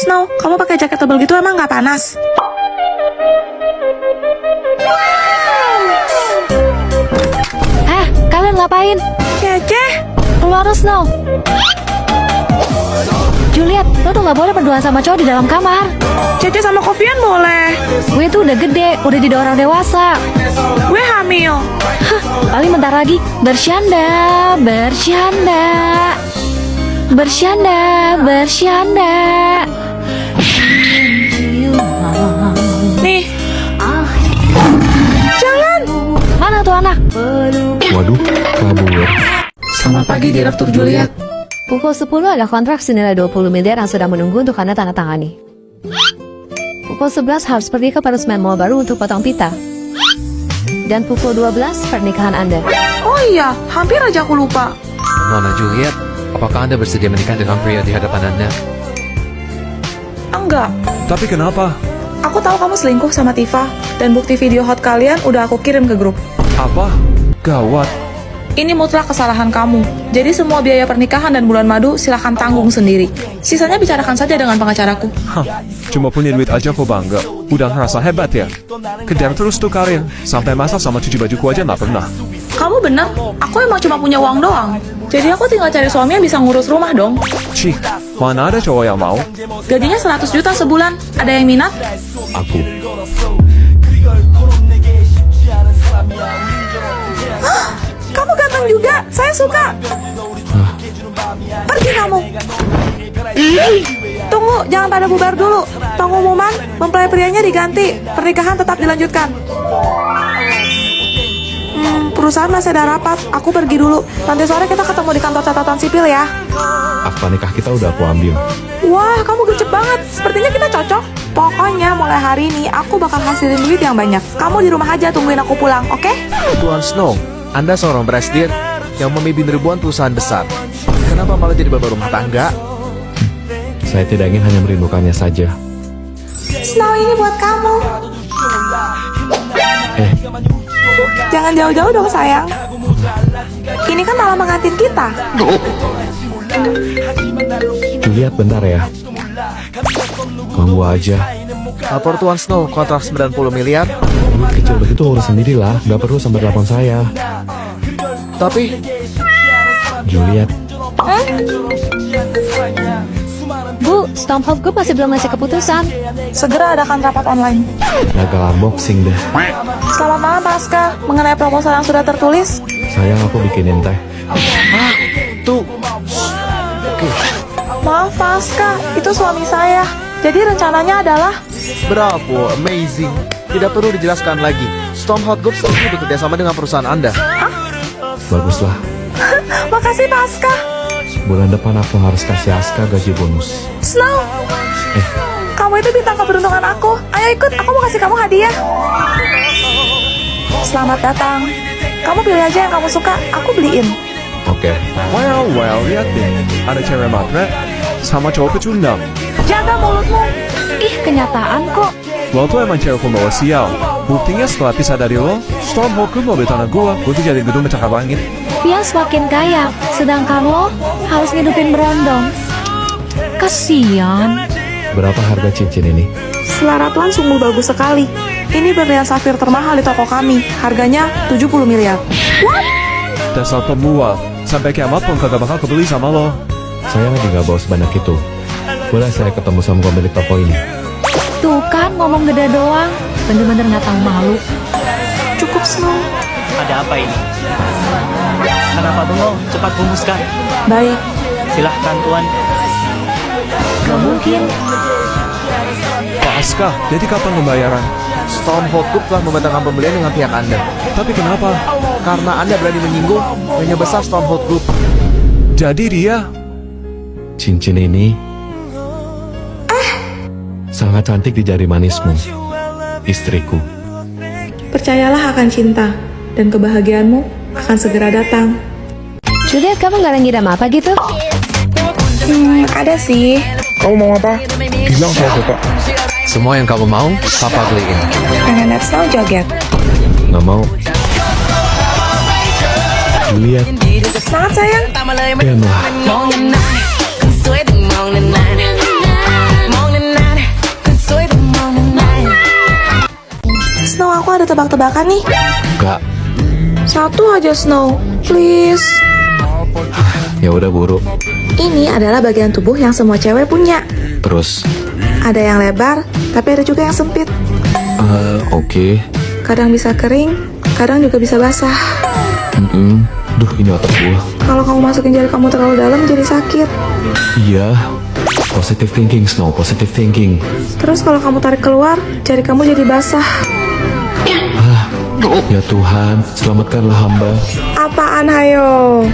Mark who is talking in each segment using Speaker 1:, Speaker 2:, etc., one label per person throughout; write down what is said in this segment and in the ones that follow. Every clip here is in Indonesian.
Speaker 1: Snow, kamu pakai jaket tebal gitu emang nggak panas?
Speaker 2: Kalian ngapain?
Speaker 1: Cece,
Speaker 2: Keluar Snow. Juliet, lo tuh gak boleh berduaan sama cowok di dalam kamar.
Speaker 1: Cece sama Kofian boleh.
Speaker 2: Gue tuh udah gede, udah jadi orang dewasa.
Speaker 1: Gue hamil.
Speaker 2: Paling bentar lagi bercanda.
Speaker 1: Nih. Jangan.
Speaker 2: Mana tuh anak?
Speaker 3: Waduh, kabur.
Speaker 1: Selamat pagi, Direktur Juliet.
Speaker 2: Pukul 10 ada kontrak senilai 20 miliar yang sedang menunggu untuk Anda tanda tangani. Pukul 11 harus pergi ke peresmian mall baru untuk potong pita. Dan pukul 12 pernikahan Anda.
Speaker 1: Oh iya, hampir aja aku lupa.
Speaker 3: Nona Juliet, apakah Anda bersedia menikah dengan pria di hadapan Anda?
Speaker 1: Enggak.
Speaker 3: Tapi kenapa?
Speaker 1: Aku tahu kamu selingkuh sama Tifa. Dan bukti video hot kalian udah aku kirim ke grup.
Speaker 3: Apa? Gawat.
Speaker 1: Ini mutlak kesalahan kamu. Jadi semua biaya pernikahan dan bulan madu silahkan tanggung sendiri. Sisanya bicarakan saja dengan pengacaraku.
Speaker 4: Hah, cuma punya duit aja kok bangga. Udah ngerasa hebat ya? Kejar terus tuh karir. Sampai masak sama cuci bajuku aja nggak pernah.
Speaker 1: Kamu bener, aku emang cuma punya uang doang. Jadi aku tinggal cari suami yang bisa ngurus rumah dong.
Speaker 4: Cih, mana ada cowok yang mau?
Speaker 1: Gajinya 100 juta sebulan. Ada yang minat?
Speaker 3: Aku.
Speaker 1: Kamu ganteng juga, saya suka. Pergi kamu. Tunggu, jangan pada bubar dulu. Pengumuman, mempelai prianya diganti. Pernikahan tetap dilanjutkan. Perusahaan masih ada rapat. Aku pergi dulu. Nanti sore kita ketemu di kantor catatan sipil ya.
Speaker 3: Akta nikah kita udah aku ambil.
Speaker 1: Wah, kamu gercep banget. Sepertinya kita cocok. Pokoknya mulai hari ini aku bakal hasilin duit yang banyak. Kamu di rumah aja tungguin aku pulang, oke?
Speaker 5: Tuan Snow, Anda seorang presidir yang memimpin ribuan perusahaan besar. Kenapa malah jadi bapak rumah tangga?
Speaker 3: Saya tidak ingin hanya merindukannya saja.
Speaker 1: Snow ini buat kamu. Jangan jauh-jauh dong sayang. Ini kan malah mengantin kita.
Speaker 3: Juliet, bentar ya. Ganggu aja.
Speaker 5: Lapor Tuan Snow, kontrak 90 miliar.
Speaker 3: Duit kecil begitu urus sendirilah. Gak perlu sampai telepon saya.
Speaker 5: Tapi,
Speaker 3: Juliet,
Speaker 2: Bu, Stormhold Group masih belum ngasih keputusan.
Speaker 1: Segera adakan rapat online.
Speaker 3: gagal unboxing deh.
Speaker 1: Selamat malam Pasca. Mengenai proposal yang sudah tertulis,
Speaker 3: Sayang, aku bikinin teh.
Speaker 5: tuh,
Speaker 1: maaf Pasca, itu suami saya. Jadi rencananya adalah
Speaker 5: bravo, amazing. Tidak perlu dijelaskan lagi. Stormhold Group setuju bekerja sama dengan perusahaan Anda.
Speaker 3: Baguslah.
Speaker 1: makasih Pasca.
Speaker 3: Bulan depan aku harus kasih Aska gaji bonus.
Speaker 1: Snow, kamu itu bintang keberuntungan aku. Ayo ikut, aku mau kasih kamu hadiah. Selamat datang. Kamu pilih aja yang kamu suka, aku beliin.
Speaker 3: Oke.
Speaker 4: Well, lihat deh. Ada cewek matre sama cowok pecundang.
Speaker 1: Jaga mulutmu.
Speaker 2: Ih, kenyataan kok.
Speaker 4: Lo tuh emang cewek pembawa sial. Buktinya setelah pisah dari lo, Stormhold Group mobil tanah gua tuh jadi gedung pencakar langit.
Speaker 2: Dia semakin kaya, sedangkan lo harus ngidupin berondong. Kasian.
Speaker 3: Berapa harga cincin ini?
Speaker 1: Selera Tuan sungguh bagus sekali. Ini berlian safir termahal di toko kami. Harganya 70 miliar.
Speaker 4: Dasar pembual. Sampai kiamat pun kagak bakal kebeli sama lo.
Speaker 3: Saya lagi gak bawa sebanyak itu. Boleh saya ketemu sama pemilik toko ini?
Speaker 2: Tuh kan ngomong gede doang. Bener-bener gak tahu malu.
Speaker 1: Cukup Snow.
Speaker 6: Ada apa ini? Kenapa bengong? Cepat rumuskan.
Speaker 1: Baik.
Speaker 6: Silahkan Tuan.
Speaker 2: Gak mungkin.
Speaker 4: Pak Aska, jadi kapan pembayaran?
Speaker 5: Stormhold Group telah membatalkan pembelian dengan pihak Anda.
Speaker 4: Tapi kenapa?
Speaker 5: Karena Anda berani menyinggung nyonya besar Stormhold Group.
Speaker 4: Jadi dia...
Speaker 3: Cincin ini sangat cantik di jari manismu, istriku.
Speaker 1: Percayalah akan cinta. Dan kebahagiaanmu akan segera datang.
Speaker 2: Juliet, kamu gak ada ngidam apa gitu?
Speaker 1: Ada sih.
Speaker 4: Kamu mau apa? Bilang saya suka.
Speaker 3: Semua yang kamu mau, papa beliin.
Speaker 1: Pengen lihat Snow joget.
Speaker 3: Nggak mau. Juliet,
Speaker 1: Semangat sayang.
Speaker 3: Ben lah.
Speaker 1: mau tebak-tebakan nih?
Speaker 3: Enggak.
Speaker 1: Satu aja, Snow. Please.
Speaker 3: Ya udah buru.
Speaker 1: Ini adalah bagian tubuh yang semua cewek punya.
Speaker 3: Terus,
Speaker 1: Ada yang lebar, tapi ada juga yang sempit.
Speaker 3: oke.
Speaker 1: Kadang bisa kering, kadang juga bisa basah.
Speaker 3: Duh, ini otak gua.
Speaker 1: Kalau kamu masukin jari kamu terlalu dalam, jadi sakit.
Speaker 3: Iya. Positive thinking, Snow. Positive thinking.
Speaker 1: Terus kalau kamu tarik keluar, jari kamu jadi basah.
Speaker 3: Ya Tuhan, selamatkanlah hamba.
Speaker 1: Apaan, hayo?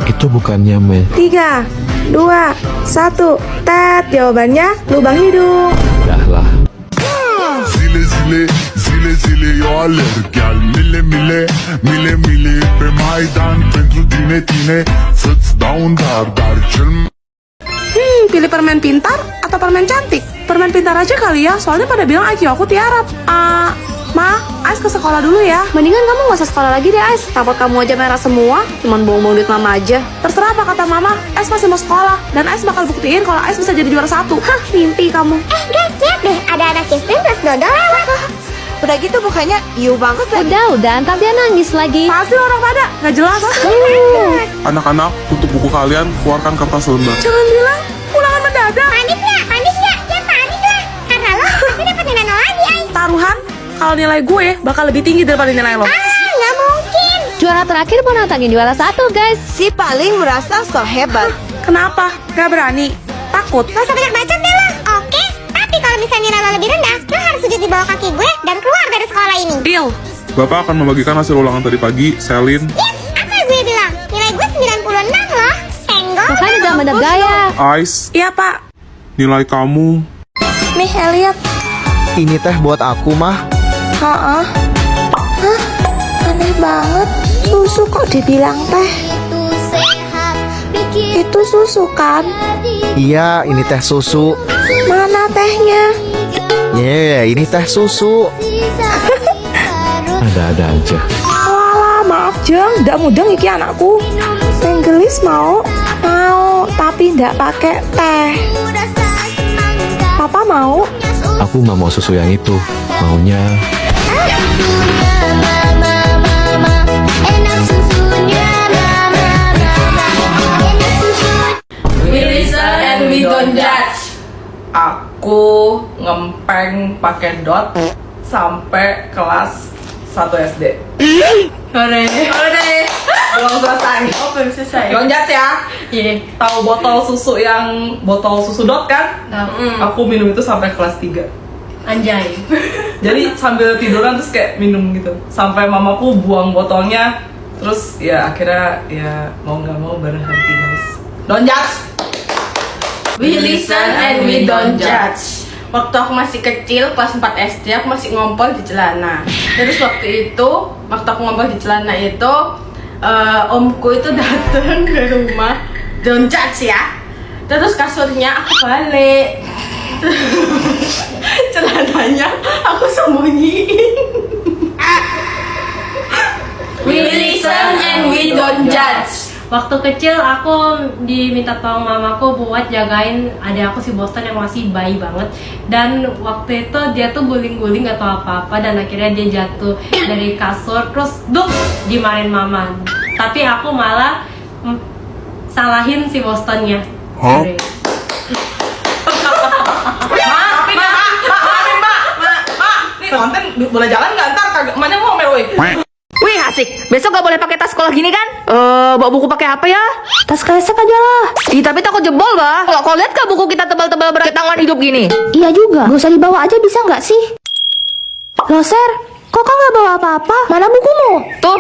Speaker 3: Itu bukannya me.
Speaker 1: 3, 2, 1. Tet, jawabannya lubang hidung.
Speaker 3: Dah lah.
Speaker 7: Zile zile, zile zile eu alerg Iar mile mile, mile mile Pe Maidan pentru tine, tine Să-ți dau un dar cel mai
Speaker 1: Pilih permen pintar atau permen cantik? Permen pintar aja kali ya, soalnya pada bilang IQ aku tiarap. Ma, Ais ke sekolah dulu ya.
Speaker 8: Mendingan kamu gak usah sekolah lagi deh, Ais. Rapot kamu aja merah semua, cuman bohong-bohong duit mama aja.
Speaker 1: Terserah apa kata mama, Ais masih mau sekolah. Dan Ais bakal buktiin kalau Ais bisa jadi juara 1.
Speaker 8: Hah, mimpi kamu.
Speaker 9: Guys, lihat deh, ada anak Kristen plus dodol lewat.
Speaker 8: Udah gitu mukanya iu banget.
Speaker 2: Udah, ntar dia nangis lagi.
Speaker 1: Pasti orang pada, nggak jelas.
Speaker 10: Anak-anak, tutup buku kalian, keluarkan kertas lembar.
Speaker 1: Jangan bilang ulangan mendadak.
Speaker 9: Panik nggak? Panik nggak? Ya panik lah. Karena lo pasti dapat nilai 0 lagi, Ais.
Speaker 1: Taruhan, kalau nilai gue bakal lebih tinggi daripada nilai lo.
Speaker 9: Nggak mungkin.
Speaker 2: Juara terakhir mau nantangin juara 1, guys.
Speaker 8: Si paling merasa so hebat.
Speaker 1: Kenapa? Gak berani? Takut?
Speaker 9: Gak usah banyak bacot deh lo. Oke, tapi kalau misalnya nilai lo lebih rendah, lo harus sujud di bawah kaki gue dan keluar dari sekolah ini.
Speaker 1: Deal.
Speaker 10: Bapak akan membagikan hasil ulangan tadi pagi, Selin.
Speaker 9: Yes, apa gue bilang? Nilai gue 96 loh. Senggol.
Speaker 2: Makanya jangan menegaya.
Speaker 10: Ais,
Speaker 1: Iya, Pak.
Speaker 10: nilai kamu.
Speaker 1: Nih, Elliot.
Speaker 5: Ini teh buat aku, mah.
Speaker 1: Hah? Aneh banget. Susu kok dibilang teh? Itu susu kan?
Speaker 5: Iya, ini teh susu.
Speaker 1: Mana tehnya?
Speaker 5: Ini teh susu.
Speaker 3: Ada-ada aja.
Speaker 1: Walah, maaf Jeng, ndak mudeng iki anakku. Teh gelis mau? Mau, tapi ndak pakai teh. Papa mau?
Speaker 3: Aku nggak mau susu yang itu. Maunya
Speaker 11: We listen and we don't judge. Aku ngempeng pakai dot sampai kelas 1 SD. Hore. Belum selesai. Oh, belum selesai. Don't judge ya. Iya. Tahu botol susu dot kan? Aku minum itu sampai kelas 3. Anjay. Jadi sambil tiduran terus kayak minum gitu. Sampai mamaku buang botolnya. Terus ya akhirnya ya mau nggak mau berhenti guys. Don't judge. We listen and we don't judge. Waktu aku masih kecil, kelas 4 SD, aku masih ngompol di celana. Terus waktu aku ngompol di celana itu, omku itu datang ke rumah. Don't judge ya. Terus kasurnya aku balik. Celananya aku sembunyiin. We listen and we don't judge.
Speaker 12: Waktu kecil aku diminta tolong mamaku buat jagain adik aku si Boston yang masih bayi banget. Dan waktu itu dia tuh guling-guling gak tau apa-apa dan akhirnya dia jatuh dari kasur terus duk dimarahin mama. Tapi aku malah salahin si Bostonnya.
Speaker 10: Hah?
Speaker 11: Nih konten boleh jalan nggak ntar kagak emaknya ngomel woi.
Speaker 8: Wih, asik. Besok gak boleh pakai tas sekolah gini kan? Bawa buku pakai apa ya? Tas kresek aja lah. Ih, tapi takut jebol, bah. Kau lihat gak buku kita tebal-tebal berat tangan hidup gini? Iya juga. Gak usah dibawa aja bisa nggak sih? Loh, Ser. Kok nggak bawa apa-apa? Mana bukumu? Tuh.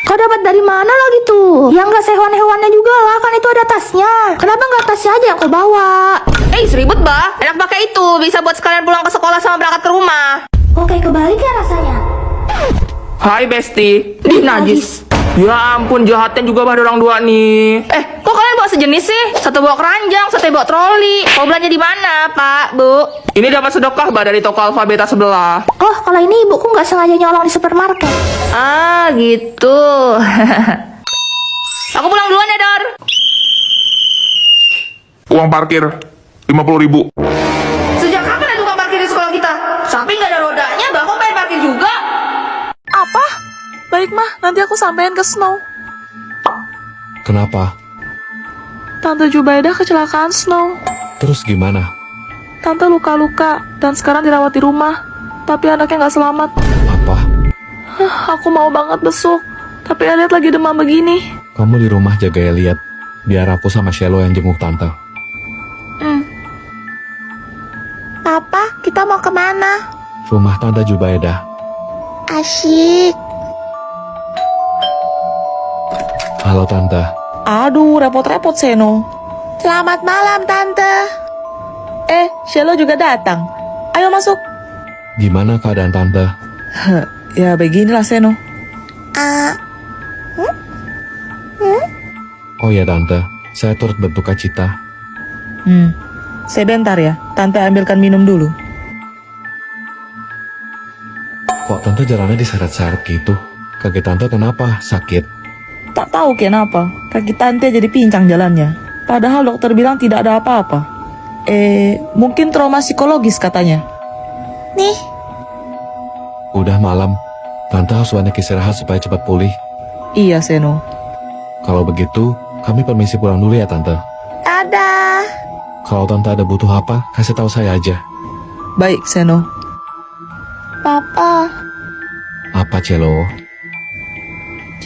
Speaker 8: Kau dapat dari mana lagi tuh? Ya nggak sehewan-hewannya juga lah, kan itu ada tasnya. Kenapa nggak tasnya aja yang kau bawa? Seribut, bah. Enak pakai itu. Bisa buat sekalian pulang ke sekolah sama berangkat ke rumah. Oke, kebalik ya rasanya.
Speaker 11: Hai Besti.
Speaker 8: Di najis.
Speaker 11: Ya ampun jahatnya juga bah orang dua nih.
Speaker 8: Kok kalian bawa sejenis sih? Satu bawa keranjang, satu bawa troli. Mau belanja di mana, Pak, Bu?
Speaker 11: Ini dapat sedekah bah dari toko Alfabeta sebelah.
Speaker 9: Oh, kalau ini ibuku nggak sengaja nyolong di supermarket.
Speaker 8: Ah, gitu. Aku pulang duluan ya, Dor.
Speaker 10: Uang parkir 50.000.
Speaker 8: Sejak kapan ada tukang parkir di sekolah kita? Sampai nggak ada
Speaker 1: Baik mah, nanti aku sampein ke Snow.
Speaker 3: Kenapa?
Speaker 1: Tante Jubaidah kecelakaan Snow.
Speaker 3: Terus gimana?
Speaker 1: Tante luka-luka dan sekarang dirawat di rumah. Tapi anaknya nggak selamat.
Speaker 3: Apa?
Speaker 1: Aku mau banget besuk. Tapi Elliot lagi demam begini.
Speaker 3: Kamu di rumah jaga Elliot. Biar aku sama Shelo yang jenguk tante.
Speaker 9: Papa, kita mau kemana?
Speaker 3: Rumah Tante Jubaidah.
Speaker 9: Asyik.
Speaker 3: Halo Tante.
Speaker 1: Aduh, repot-repot Seno.
Speaker 9: Selamat malam, Tante.
Speaker 1: Shelo juga datang. Ayo masuk.
Speaker 3: Gimana keadaan Tante?
Speaker 1: Ya beginilah Seno.
Speaker 3: Oh ya Tante, saya turut berduka cita.
Speaker 1: Sebentar ya, Tante ambilkan minum dulu.
Speaker 3: Kok Tante jalannya diseret-seret gitu? Kaki Tante kenapa? Sakit?
Speaker 1: Tak tahu kenapa, kaki Tante jadi pincang jalannya. Padahal dokter bilang tidak ada apa-apa. Mungkin trauma psikologis katanya.
Speaker 9: Nih,
Speaker 3: Udah malam. Tante harus banyak istirahat supaya cepat pulih.
Speaker 1: Iya Seno.
Speaker 3: Kalau begitu, kami permisi pulang dulu ya Tante.
Speaker 9: dadah.
Speaker 3: Kalau Tante ada butuh apa, kasih tahu saya aja.
Speaker 1: Baik Seno.
Speaker 9: Papa,
Speaker 3: Apa Celo?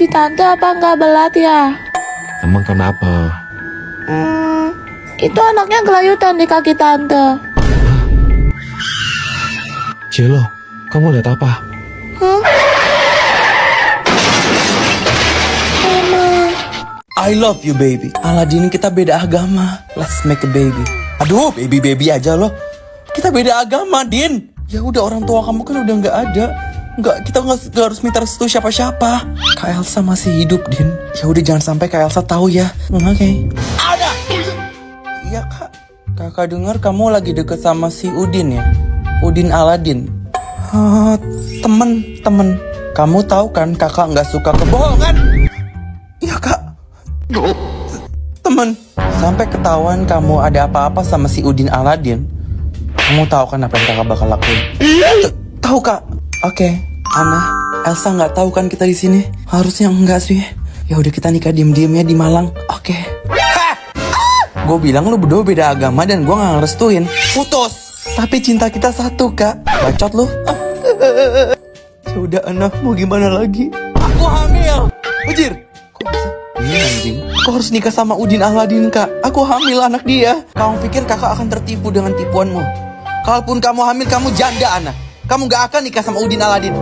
Speaker 9: si Tante apa nggak belat ya?
Speaker 3: Emang kenapa?
Speaker 9: Itu anaknya gelayutan di kaki Tante.
Speaker 3: Celo, kamu lihat apa?
Speaker 13: I love you baby. Aladin kita beda agama. Let's make a baby. Aduh, baby aja loh. Kita beda agama, Din. Ya udah, orang tua kamu kan udah nggak ada. Kita nggak harus minta restu siapa-siapa. Kak Elsa masih hidup, Din. Ya udah, jangan sampai Kak Elsa tahu ya. Oke. Ada. Iya Kak. Kakak dengar kamu lagi deket sama si Udin ya. Udin Aladin. Temen. Kamu tahu kan kakak nggak suka kebohongan. Iya Kak. Temen. Sampai ketahuan kamu ada apa-apa sama si Udin Aladin. Kamu tahu kan apa yang kakak bakal lakuin? Tahu Kak. Oke. Ana, Elsa nggak tahu kan kita di sini. Harusnya enggak sih. Ya udah, kita nikah diem-diem ya di Malang. Oke. Gue bilang lu berdua beda agama dan gue nggak ngerestuin. Putus. Tapi cinta kita satu Kak. Bacot lu. Ya udah Ana, mau gimana lagi? Aku hamil. Ujir. Kok bisa? Iya anjing. Kau harus nikah sama Udin Aladin Kak. Aku hamil anak dia. Kamu pikir kakak akan tertipu dengan tipuanmu? Kalaupun kamu hamil, kamu janda Ana. Kamu gak akan nikah sama Udin Aladin.